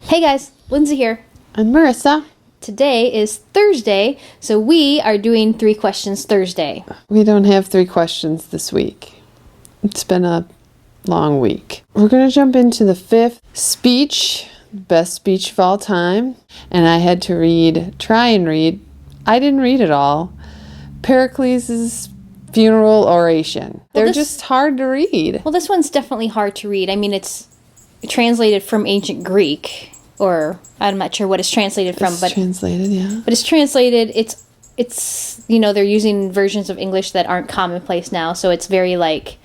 Hey guys, Lindsay here. And Marissa. Today is Thursday, so we are doing 3 Questions Thursday. We don't have 3 questions this week. It's been a long week. We're going to jump into the 5th speech, best speech of all time. And I had to try and read, I didn't read it all, Pericles' Funeral Oration. They're just hard to read. Well, this one's definitely hard to read. I mean, it's translated from ancient Greek, or I'm not sure what it's translated from, but translated, yeah. But it's translated. It's they're using versions of English that aren't commonplace now, so it's very like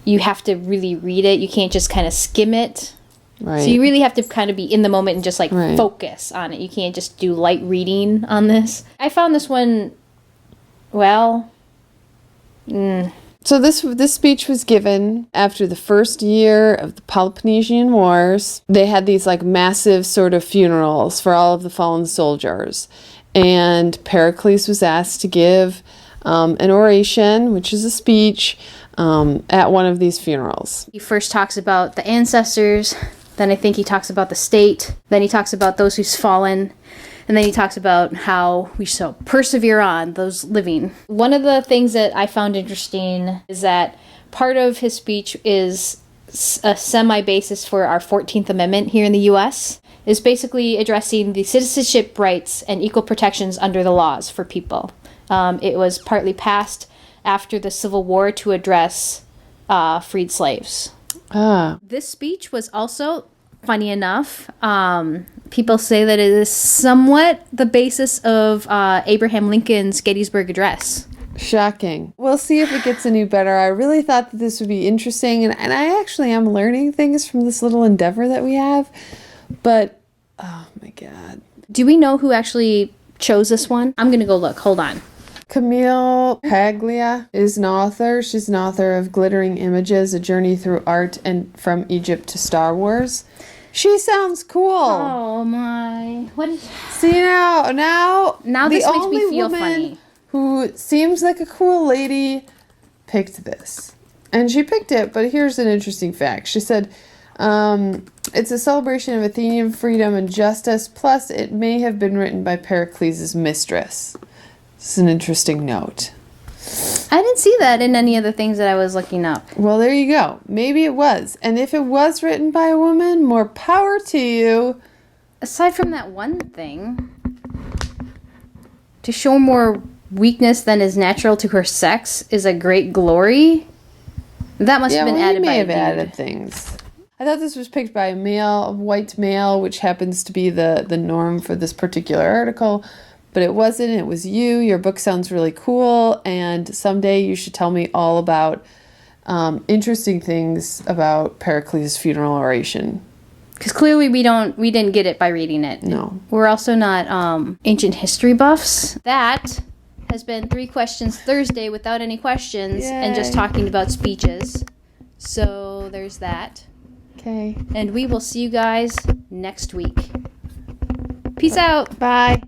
you have to really read it. You can't just kind of skim it. Right. So you really have to kind of be in the moment and just focus on it. You can't just do light reading on this. I found this one, So this speech was given after the first year of the Peloponnesian Wars. They had these massive sort of funerals for all of the fallen soldiers. And Pericles was asked to give an oration, which is a speech, at one of these funerals. He first talks about the ancestors, then I think he talks about the state, then he talks about those who's fallen, and then he talks about how we shall persevere on, those living. One of the things that I found interesting is that part of his speech is a semi-basis for our 14th Amendment here in the U.S. is basically addressing the citizenship rights and equal protections under the laws for people. It was partly passed after the Civil War to address freed slaves. This speech was also, funny enough, people say that it is somewhat the basis of Abraham Lincoln's Gettysburg Address. Shocking. We'll see if it gets any better. I really thought that this would be interesting, and I actually am learning things from this little endeavor that we have, but, oh my God. Do we know who actually chose this one? I'm going to go look. Hold on. Camille Paglia is an author. She's an author of Glittering Images, A Journey Through Art and From Egypt to Star Wars. She sounds cool. Oh my. What is... See now this makes me feel funny. Who seems like a cool lady picked this. And she picked it, but here's an interesting fact. She said, it's a celebration of Athenian freedom and justice, plus it may have been written by Pericles' mistress. This is an interesting note. I didn't see that in any of the things that I was looking up. Well, there you go. Maybe it was. And if it was written by a woman, more power to you. Aside from that one thing, to show more weakness than is natural to her sex is a great glory. That must have been added by a dude. May have added things. I thought this was picked by a white male, which happens to be the norm for this particular article. But it wasn't. It was you. Your book sounds really cool. And someday you should tell me all about interesting things about Pericles' Funeral Oration. Because clearly we didn't get it by reading it. No. We're also not ancient history buffs. That has been 3 Questions Thursday without any questions. Yay. And just talking about speeches. So there's that. Okay. And we will see you guys next week. Peace out. Bye.